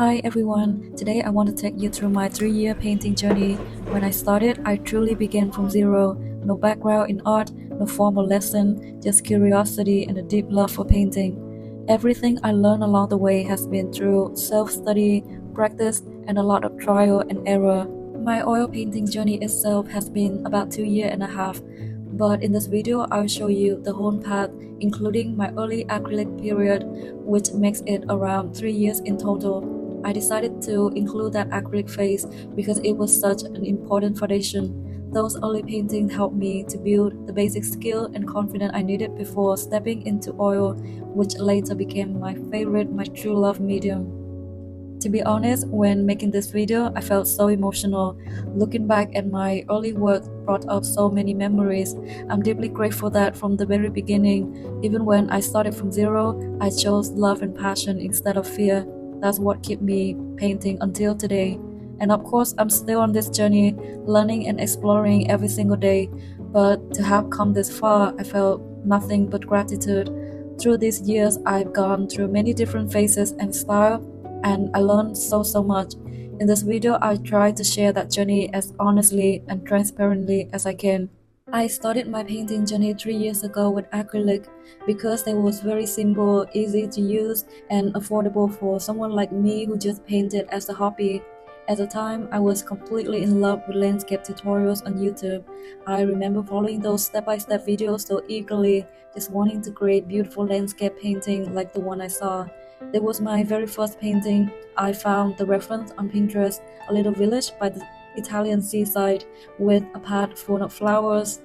Hi everyone, today I want to take you through my 3-year painting journey. When I started, I truly began from zero. No background in art, no formal lesson, just curiosity and a deep love for painting. Everything I learned along the way has been through self-study, practice, and a lot of trial and error. My oil painting journey itself has been about 2.5 years, but in this video I'll show you the whole path, including my early acrylic period, which makes it around 3 years in total. I decided to include that acrylic phase because it was such an important foundation. Those early paintings helped me to build the basic skill and confidence I needed before stepping into oil, which later became my favorite, my true love medium. To be honest, when making this video, I felt so emotional. Looking back at my early work brought up so many memories. I'm deeply grateful that from the very beginning, even when I started from zero, I chose love and passion instead of fear. That's what kept me painting until today. And of course, I'm still on this journey, learning and exploring every single day. But to have come this far, I felt nothing but gratitude. Through these years, I've gone through many different phases and styles, and I learned so much. In this video, I try to share that journey as honestly and transparently as I can. I started my painting journey 3 years ago with acrylic because they was very simple, easy to use, and affordable for someone like me who just painted as a hobby. At the time, I was completely in love with landscape tutorials on YouTube. I remember following those step-by-step videos so eagerly, just wanting to create beautiful landscape painting like the one I saw. It was my very first painting. I found the reference on Pinterest, a little village by the Italian seaside with a path full of flowers.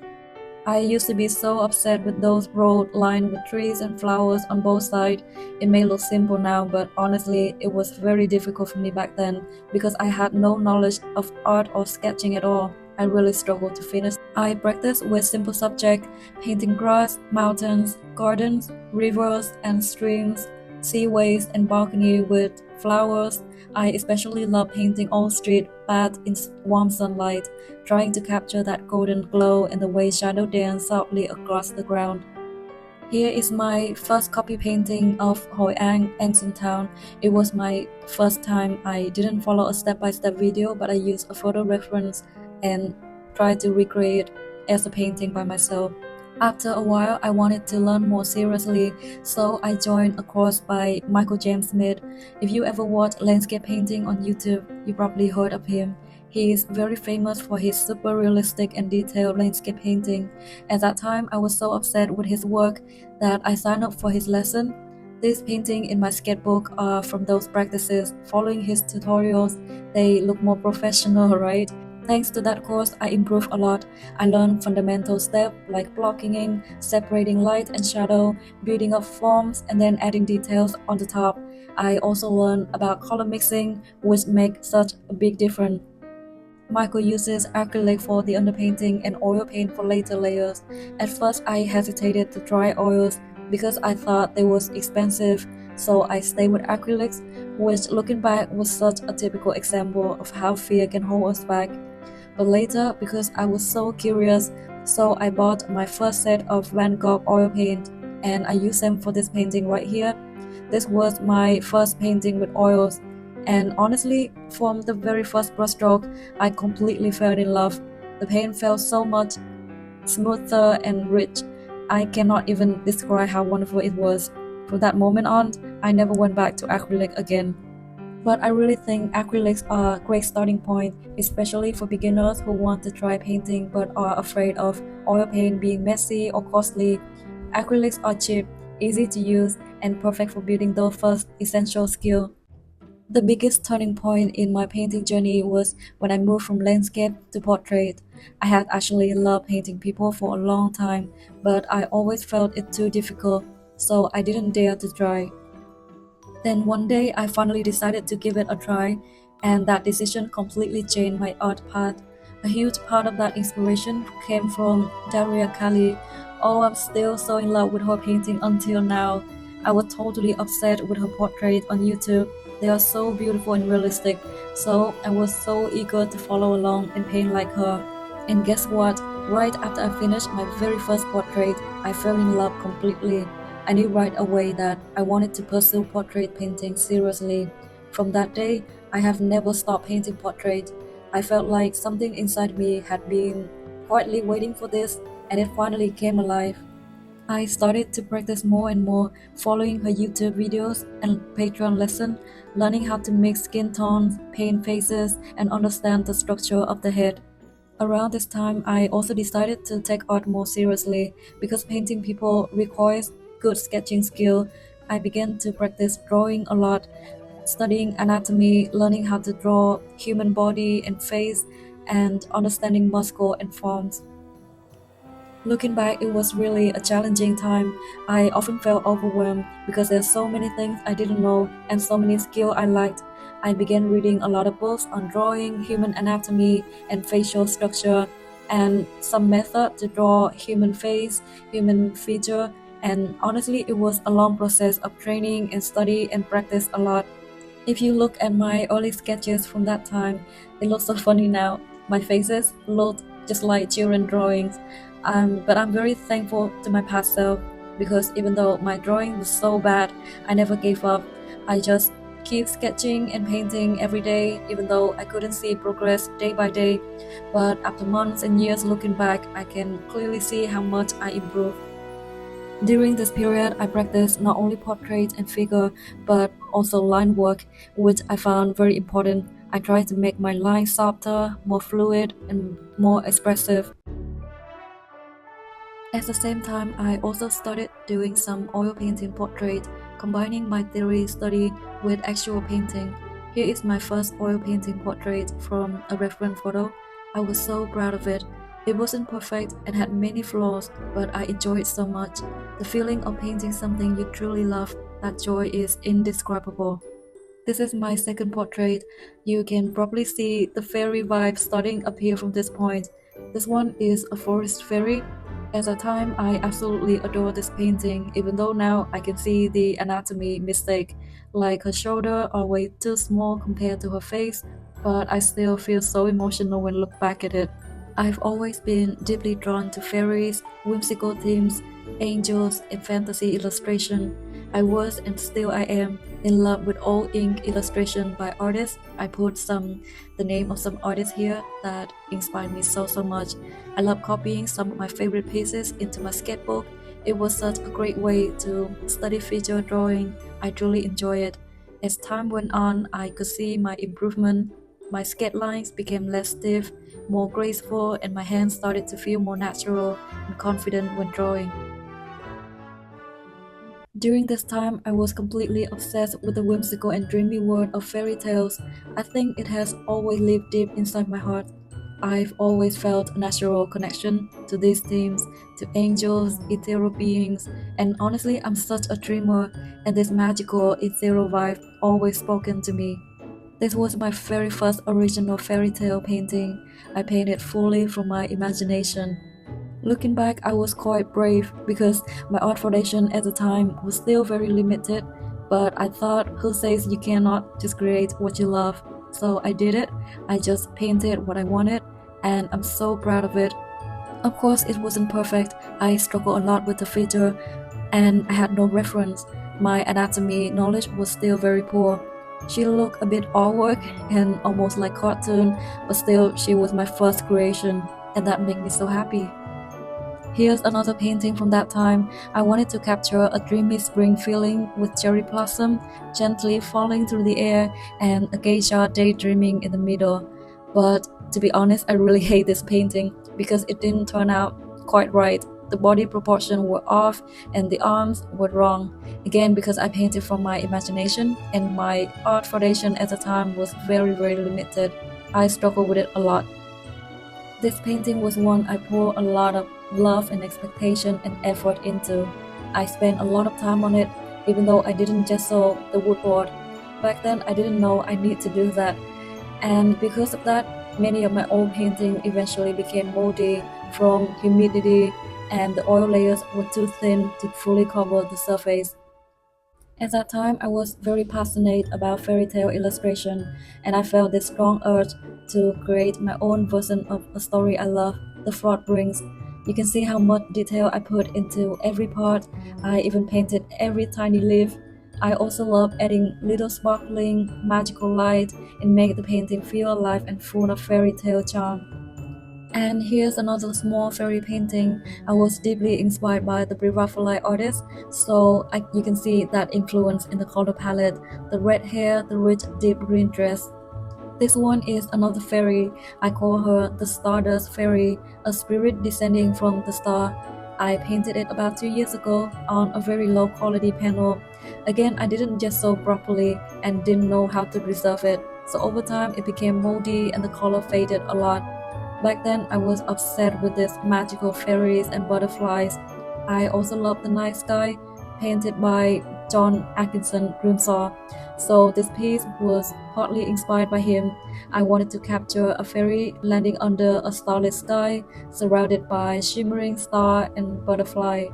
I used to be so upset with those roads lined with trees and flowers on both sides. It may look simple now, but honestly, it was very difficult for me back then because I had no knowledge of art or sketching at all. I really struggled to finish. I practiced with simple subjects, painting grass, mountains, gardens, rivers and streams, seaways and balcony with flowers. I especially love painting old street paths in warm sunlight, trying to capture that golden glow and the way shadow dance softly across the ground. Here is my first copy painting of Hoi An, ancient town. It was my first time. I didn't follow a step-by-step video, but I used a photo reference and tried to recreate as a painting by myself. After a while, I wanted to learn more seriously, so I joined a course by Michael James Smith. If you ever watch landscape painting on YouTube, you probably heard of him. He is very famous for his super realistic and detailed landscape painting. At that time, I was so upset with his work that I signed up for his lesson. These paintings in my sketchbook are from those practices. Following his tutorials, they look more professional, right? Thanks to that course, I improved a lot. I learned fundamental steps like blocking, separating light and shadow, building up forms, and then adding details on the top. I also learned about color mixing, which makes such a big difference. Michael uses acrylic for the underpainting and oil paint for later layers. At first, I hesitated to try oils because I thought they was expensive, so I stayed with acrylics, which looking back was such a typical example of how fear can hold us back. But later, because I was so curious, so I bought my first set of Van Gogh oil paint and I used them for this painting right here. This was my first painting with oils, and honestly, from the very first brushstroke, I completely fell in love. The paint felt so much smoother and rich. I cannot even describe how wonderful it was. From that moment on, I never went back to acrylic again. But I really think acrylics are a great starting point, especially for beginners who want to try painting but are afraid of oil paint being messy or costly. Acrylics are cheap, easy to use, and perfect for building those first essential skills. The biggest turning point in my painting journey was when I moved from landscape to portrait. I had actually loved painting people for a long time, but I always felt it too difficult, so I didn't dare to try. Then one day I finally decided to give it a try, and that decision completely changed my art path. A huge part of that inspiration came from Daria Kali. Oh, I'm still so in love with her painting until now. I was totally obsessed with her portrait on YouTube. They are so beautiful and realistic, so I was so eager to follow along and paint like her. And guess what? Right after I finished my very first portrait, I fell in love completely. I knew right away that I wanted to pursue portrait painting seriously. From that day, I have never stopped painting portraits. I felt like something inside me had been quietly waiting for this, and it finally came alive. I started to practice more and more, following her YouTube videos and Patreon lesson, learning how to mix skin tones, paint faces, and understand the structure of the head. Around this time, I also decided to take art more seriously because painting people requires good sketching skill. I began to practice drawing a lot, studying anatomy, learning how to draw human body and face, and understanding muscle and forms. Looking back, it was really a challenging time. I often felt overwhelmed because there's so many things I didn't know and so many skills I lacked. I began reading a lot of books on drawing, human anatomy, and facial structure, and some method to draw human face, human feature. And honestly, it was a long process of training and study and practice a lot. If you look at my early sketches from that time, they look so funny now. My faces look just like children drawings. But I'm very thankful to my past self because even though my drawing was so bad, I never gave up. I just keep sketching and painting every day, even though I couldn't see progress day by day. But after months and years looking back, I can clearly see how much I improved. During this period, I practiced not only portrait and figure, but also line work, which I found very important. I tried to make my lines softer, more fluid, and more expressive. At the same time, I also started doing some oil painting portrait, combining my theory study with actual painting. Here is my first oil painting portrait from a reference photo. I was so proud of it. It wasn't perfect and had many flaws, but I enjoyed it so much. The feeling of painting something you truly love, that joy is indescribable. This is my second portrait. You can probably see the fairy vibe starting appear from this point. This one is a forest fairy. At the time, I absolutely adore this painting, even though now I can see the anatomy mistake, like her shoulder are way too small compared to her face, but I still feel so emotional when I look back at it. I've always been deeply drawn to fairies, whimsical themes, angels, and fantasy illustration. I was and still I am in love with all ink illustration by artists. I put the name of some artists here that inspired me so much. I love copying some of my favorite pieces into my sketchbook. It was such a great way to study feature drawing. I truly enjoy it. As time went on, I could see my improvement. My sketch lines became less stiff, more graceful, and my hands started to feel more natural and confident when drawing. During this time, I was completely obsessed with the whimsical and dreamy world of fairy tales. I think it has always lived deep inside my heart. I've always felt a natural connection to these themes, to angels, ethereal beings, and honestly, I'm such a dreamer, and this magical, ethereal vibe always spoken to me. This was my very first original fairy tale painting. I painted fully from my imagination. Looking back, I was quite brave because my art foundation at the time was still very limited, but I thought, who says you cannot just create what you love? So I did it. I just painted what I wanted, and I'm so proud of it. Of course, it wasn't perfect. I struggled a lot with the feature, and I had no reference. My anatomy knowledge was still very poor. She looked a bit artwork and almost like cartoon, but still, she was my first creation, and that made me so happy. Here's another painting from that time. I wanted to capture a dreamy spring feeling with cherry blossom gently falling through the air and a geisha daydreaming in the middle. But to be honest, I really hate this painting because it didn't turn out quite right. The body proportion were off and the arms were wrong. Again, because I painted from my imagination and my art foundation at the time was very limited. I struggled with it a lot. This painting was one I poured a lot of love and expectation and effort into. I spent a lot of time on it, even though I didn't gesso the woodboard. Back then, I didn't know I need to do that. And because of that, many of my old paintings eventually became moldy from humidity, and the oil layers were too thin to fully cover the surface. At that time, I was very passionate about fairy tale illustration, and I felt this strong urge to create my own version of a story I love, The Frog Brings. You can see how much detail I put into every part. I even painted every tiny leaf. I also love adding little sparkling, magical light and make the painting feel alive and full of fairy tale charm. And here's another small fairy painting. I was deeply inspired by the Pre-Raphaelite artist, so you can see that influence in the color palette, the red hair, the rich deep green dress. This one is another fairy. I call her the Stardust Fairy, a spirit descending from the star. I painted it about 2 years ago on a very low quality panel. Again, I didn't just sew properly and didn't know how to preserve it. So over time, it became moldy and the color faded a lot. Back then, I was obsessed with these magical fairies and butterflies. I also love the night sky, painted by John Atkinson Grimshaw. So this piece was partly inspired by him. I wanted to capture a fairy landing under a starless sky, surrounded by shimmering star and butterfly.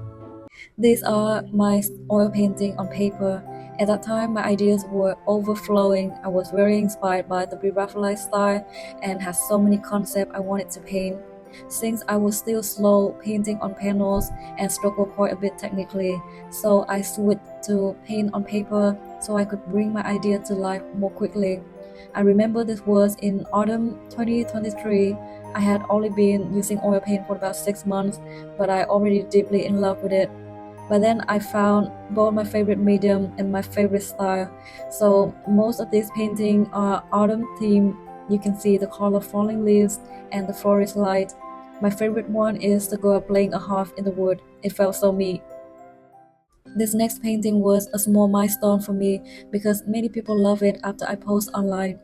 These are my oil painting on paper. At that time, my ideas were overflowing. I was very inspired by the Pre-Raphaelite style and had so many concepts I wanted to paint. Since I was still slow painting on panels and struggled quite a bit technically, so I switched to paint on paper so I could bring my idea to life more quickly. I remember this was in autumn 2023. I had only been using oil paint for about 6 months, but I already deeply in love with it. But then I found both my favorite medium and my favorite style. So most of these paintings are autumn themed. You can see the color falling leaves and the forest light. My favorite one is the girl playing a harp in the wood. It felt so me. This next painting was a small milestone for me because many people love it after I post online,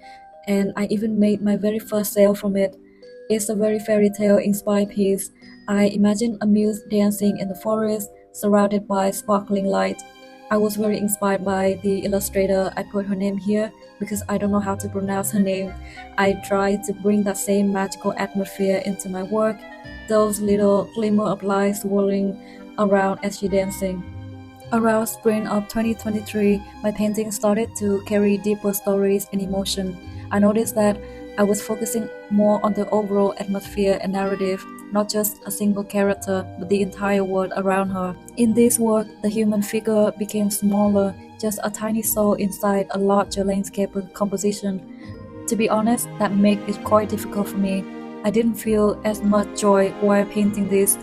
and I even made my very first sale from it. It's a very fairy tale inspired piece. I imagine a muse dancing in the forest, surrounded by sparkling light. I was very inspired by the illustrator. I put her name here because I don't know how to pronounce her name. I tried to bring that same magical atmosphere into my work, those little glimmer of light swirling around as she dancing. Around spring of 2023, my painting started to carry deeper stories and emotion. I noticed that I was focusing more on the overall atmosphere and narrative, not just a single character, but the entire world around her. In this work, the human figure became smaller, just a tiny soul inside a larger landscape composition. To be honest, that made it quite difficult for me. I didn't feel as much joy while painting this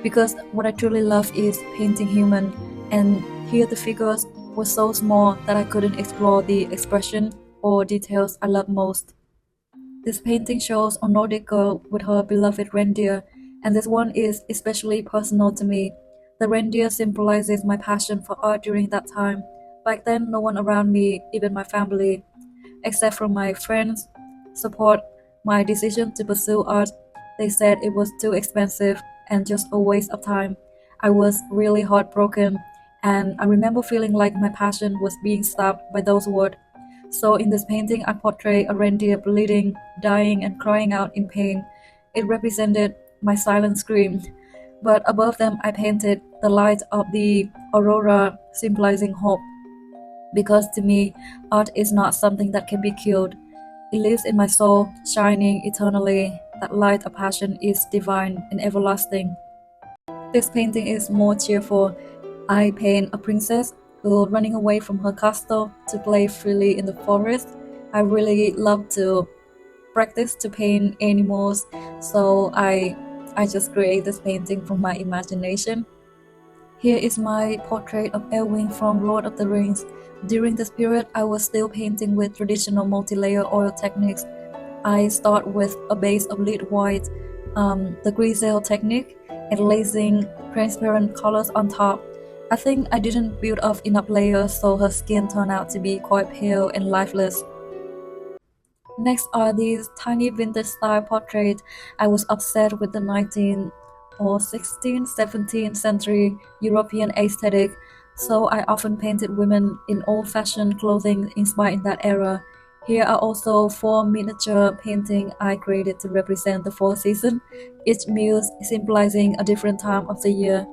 because what I truly love is painting human, and here the figures were so small that I couldn't explore the expression or details I love most. This painting shows a Nordic girl with her beloved reindeer, and this one is especially personal to me. The reindeer symbolizes my passion for art during that time. Back then, no one around me, even my family, except for my friends, support my decision to pursue art. They said it was too expensive and just a waste of time. I was really heartbroken, and I remember feeling like my passion was being stopped by those words. So in this painting, I portray a reindeer bleeding, dying, and crying out in pain. It represented my silent scream. But above them, I painted the light of the aurora, symbolizing hope. Because to me, art is not something that can be killed. It lives in my soul, shining eternally. That light of passion is divine and everlasting. This painting is more cheerful. I paint a princess who running away from her castle to play freely in the forest. I really love to practice to paint animals, so I just create this painting from my imagination. Here is my portrait of Elwing from Lord of the Rings. During this period, I was still painting with traditional multi-layer oil techniques. I start with a base of lead white, the grisaille technique, and lasing transparent colors on top. I think I didn't build up enough layers, so her skin turned out to be quite pale and lifeless. Next are these tiny vintage style portraits. I was obsessed with the 19th or 16th, 17th century European aesthetic, so I often painted women in old-fashioned clothing inspired in that era. Here are also 4 miniature paintings I created to represent the 4 seasons, each muse symbolizing a different time of the year.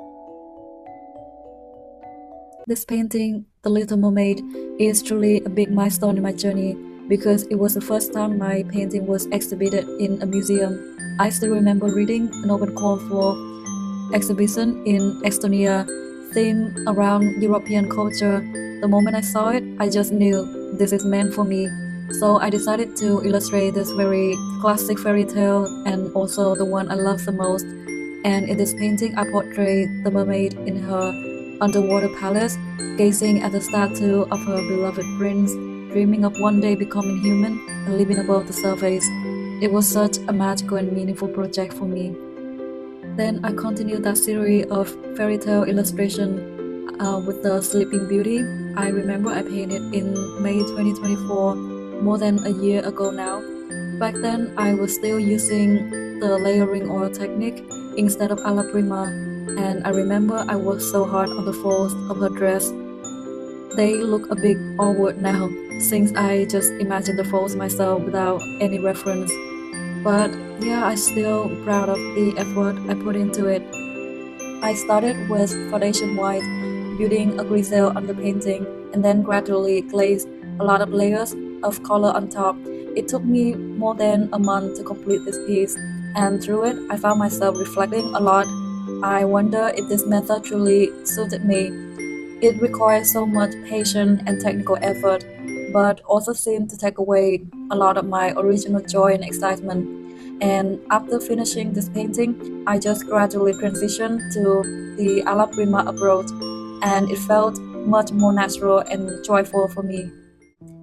This painting, The Little Mermaid, is truly a big milestone in my journey because it was the first time my painting was exhibited in a museum. I still remember reading an open call for exhibition in Estonia themed around European culture. The moment I saw it, I just knew this is meant for me. So I decided to illustrate this very classic fairy tale and also the one I love the most. And in this painting, I portray the mermaid in her underwater palace, gazing at the statue of her beloved prince, dreaming of one day becoming human and living above the surface. It was such a magical and meaningful project for me. Then I continued that series of fairy tale illustration with the Sleeping Beauty. I remember I painted in May 2024, more than a year ago now. Back then, I was still using the layering oil technique instead of alla prima, and I remember I worked so hard on the folds of her dress. They look a bit awkward now, since I just imagined the folds myself without any reference. But yeah, I'm still proud of the effort I put into it. I started with foundation white, building a grisaille on the painting, and then gradually glazed a lot of layers of color on top. It took me more than a month to complete this piece, and through it, I found myself reflecting a lot. I wonder if this method truly suited me. It requires so much patience and technical effort, but also seemed to take away a lot of my original joy and excitement. And after finishing this painting, I just gradually transitioned to the alla prima approach, and it felt much more natural and joyful for me.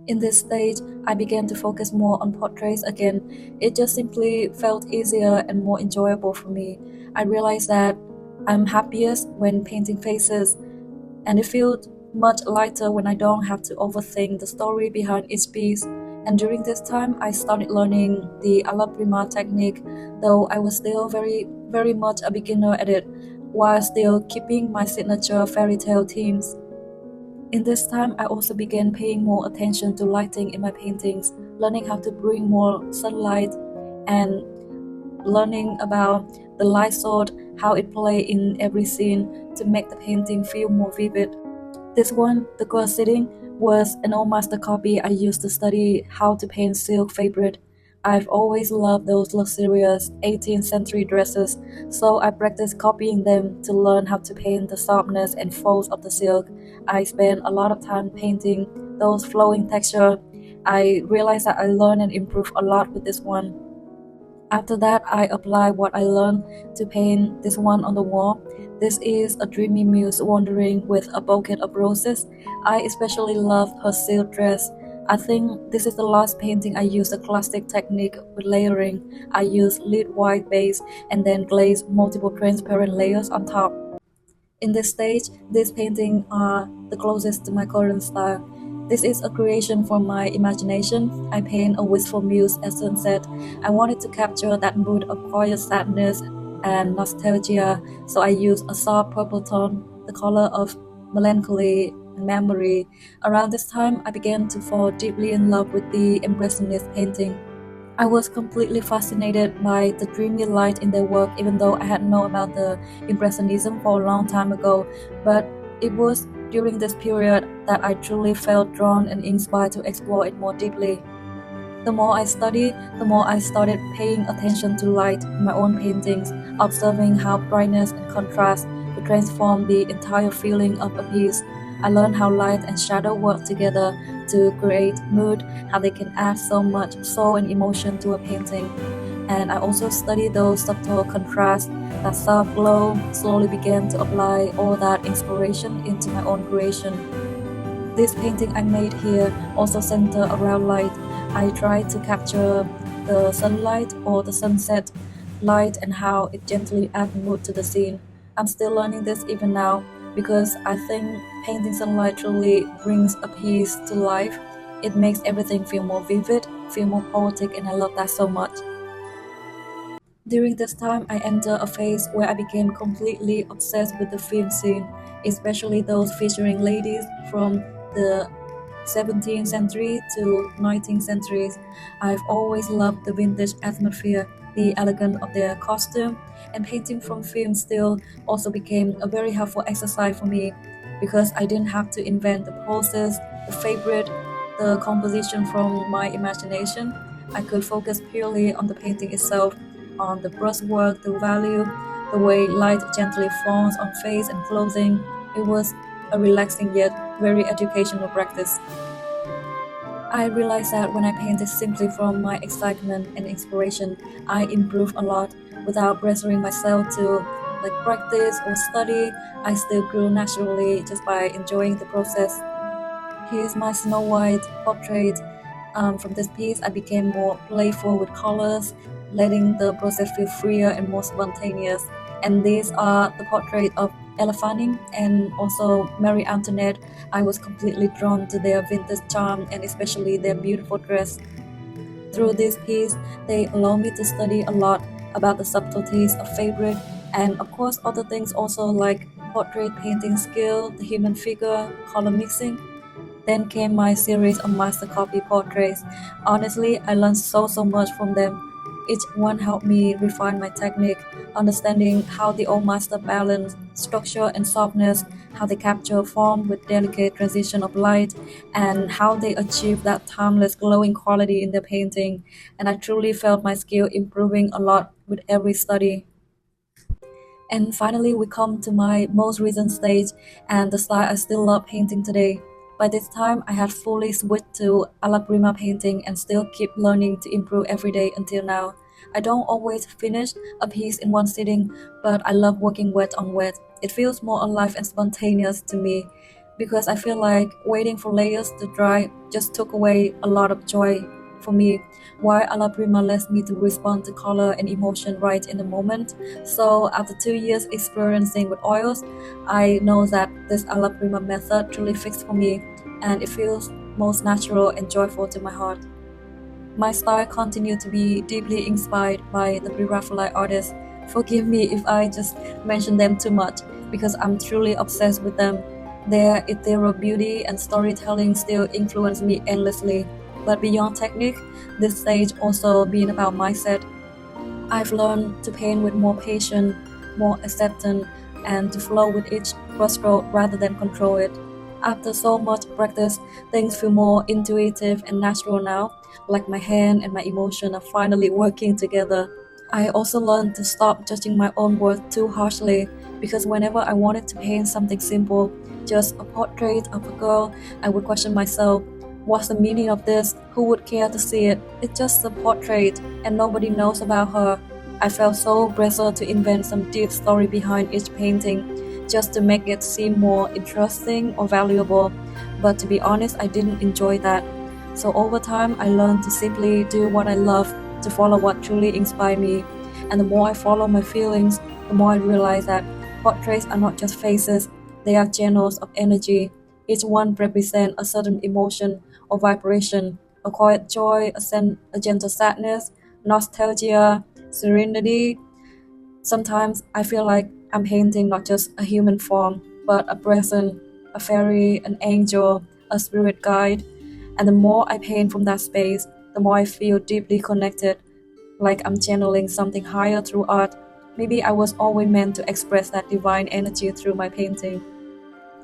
In this stage, I began to focus more on portraits again. It just simply felt easier and more enjoyable for me. I realized that I'm happiest when painting faces, and it feels much lighter when I don't have to overthink the story behind each piece. And during this time, I started learning the alla prima technique, though I was still very much a beginner at it, while still keeping my signature fairy tale themes. In this time, I also began paying more attention to lighting in my paintings, learning how to bring more sunlight and learning about the light source, how it play in every scene to make the painting feel more vivid. This one, the girl sitting, was an old master copy I used to study how to paint silk fabric. I've always loved those luxurious 18th century dresses, so I practiced copying them to learn how to paint the softness and folds of the silk. I spent a lot of time painting those flowing texture. I realized that I learned and improved a lot with this one. After that, I applied what I learned to paint this one on the wall. This is a dreamy muse wandering with a bouquet of roses. I especially love her silk dress. I think this is the last painting I used a classic technique with layering. I used lit white base and then glazed multiple transparent layers on top. In this stage, these paintings are the closest to my current style. This is a creation from my imagination. I paint a wistful muse at sunset. I wanted to capture that mood of quiet sadness and nostalgia, so I used a soft purple tone, the color of melancholy and memory. Around this time, I began to fall deeply in love with the Impressionist painting. I was completely fascinated by the dreamy light in their work, even though I had known about the Impressionism for a long time ago. But it was during this period that I truly felt drawn and inspired to explore it more deeply. The more I studied, the more I started paying attention to light in my own paintings, observing how brightness and contrast could transform the entire feeling of a piece. I learned how light and shadow work together to create mood, how they can add so much soul and emotion to a painting. And I also studied those subtle contrasts, that soft glow, slowly began to apply all that inspiration into my own creation. This painting I made here also center around light. I tried to capture the sunlight or the sunset light and how it gently adds mood to the scene. I'm still learning this even now because I think painting sunlight truly brings a piece to life. It makes everything feel more vivid, feel more poetic, and I love that so much. During this time, I entered a phase where I became completely obsessed with the film scene, especially those featuring ladies from the 17th century to 19th centuries. I've always loved the vintage atmosphere, the elegance of their costume, and painting from film still also became a very helpful exercise for me because I didn't have to invent the poses, the fabric, the composition from my imagination. I could focus purely on the painting itself, on the brushwork, the value, the way light gently falls on face and clothing. It was a relaxing yet very educational practice. I realized that when I painted simply from my excitement and inspiration, I improved a lot without pressuring myself to practice or study. I still grew naturally just by enjoying the process. Here's my Snow White portrait. From this piece, I became more playful with colors, letting the process feel freer and more spontaneous. And these are the portrait of Ella Fanning and also Marie Antoinette. I was completely drawn to their vintage charm and especially their beautiful dress. Through this piece, they allow me to study a lot about the subtleties of fabric and, of course, other things also like portrait painting skill, the human figure, color mixing. Then came my series of master copy portraits. Honestly, I learned so much from them. Each one helped me refine my technique, understanding how the old master balance structure and softness, how they capture form with delicate transition of light, and how they achieve that timeless glowing quality in their painting. And I truly felt my skill improving a lot with every study. And finally, we come to my most recent stage and the style I still love painting today. By this time, I had fully switched to alla prima painting and still keep learning to improve every day until now. I don't always finish a piece in one sitting, but I love working wet on wet. It feels more alive and spontaneous to me because I feel like waiting for layers to dry just took away a lot of joy for me, while alla prima lets me to respond to color and emotion right in the moment. So after 2 years experiencing with oils, I know that this alla prima method truly fixed for me and it feels most natural and joyful to my heart. My style continued to be deeply inspired by the Pre-Raphaelite artists. Forgive me if I just mention them too much because I'm truly obsessed with them. Their ethereal beauty and storytelling still influence me endlessly. But beyond technique, this stage also been about mindset. I've learned to paint with more patience, more acceptance, and to flow with each brushstroke rather than control it. After so much practice, things feel more intuitive and natural now, like my hand and my emotion are finally working together. I also learned to stop judging my own work too harshly because whenever I wanted to paint something simple, just a portrait of a girl, I would question myself, what's the meaning of this? Who would care to see it? It's just a portrait and nobody knows about her. I felt so pressured to invent some deep story behind each painting just to make it seem more interesting or valuable. But to be honest, I didn't enjoy that. So over time, I learned to simply do what I love, to follow what truly inspired me. And the more I follow my feelings, the more I realize that portraits are not just faces, they are channels of energy. Each one represents a certain emotion or vibration, a quiet joy, a gentle sadness, nostalgia, serenity. Sometimes I feel like I'm painting not just a human form, but a presence, a fairy, an angel, a spirit guide. And the more I paint from that space, the more I feel deeply connected, like I'm channeling something higher through art. Maybe I was always meant to express that divine energy through my painting.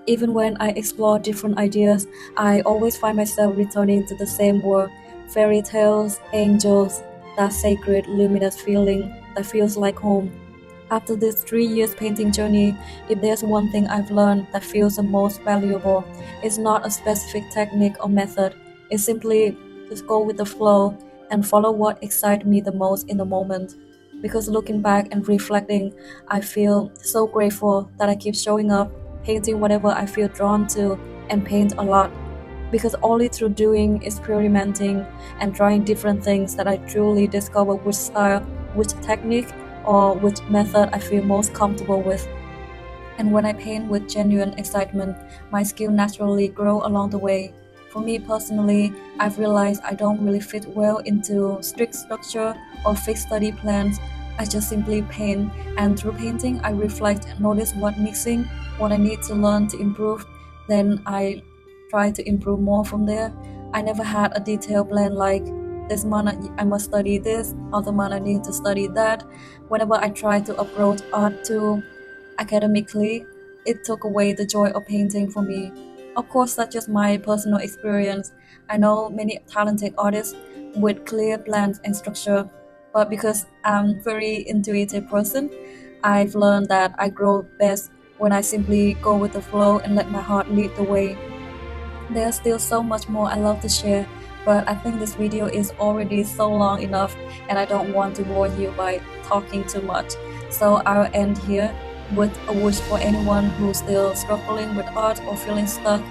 Even when I explore different ideas, I always find myself returning to the same word fairy tales, angels, that sacred, luminous feeling that feels like home. After this 3 years painting journey, if there's one thing I've learned that feels the most valuable, it's not a specific technique or method. It's simply just go with the flow and follow what excites me the most in the moment. Because looking back and reflecting, I feel so grateful that I keep showing up, painting whatever I feel drawn to, and paint a lot. Because only through doing, experimenting, and trying different things that I truly discover which style, which technique, or which method I feel most comfortable with. And when I paint with genuine excitement, my skill naturally grow along the way. For me personally, I've realized I don't really fit well into strict structure or fixed study plans. I just simply paint, and through painting, I reflect and notice what missing, what I need to learn to improve. Then I try to improve more from there. I never had a detailed plan like this month I must study this, other month I need to study that. Whenever I try to approach art too academically, it took away the joy of painting for me. Of course, that's just my personal experience. I know many talented artists with clear plans and structure, but because I'm very intuitive person, I've learned that I grow best when I simply go with the flow and let my heart lead the way. There's still so much more I love to share, but I think this video is already so long enough and I don't want to bore you by talking too much. So I'll end here with a wish for anyone who's still struggling with art or feeling stuck.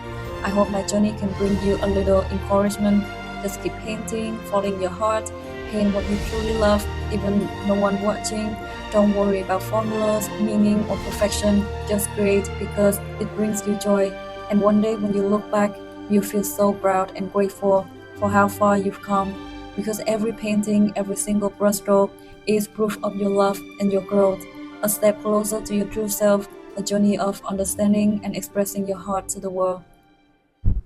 I hope my journey can bring you a little encouragement. Just keep painting, following your heart, paint what you truly love, even no one watching. Don't worry about formulas, meaning, or perfection. Just create because it brings you joy. And one day when you look back, you feel so proud and grateful for how far you've come, because every painting, every single brushstroke is proof of your love and your growth, a step closer to your true self, a journey of understanding and expressing your heart to the world.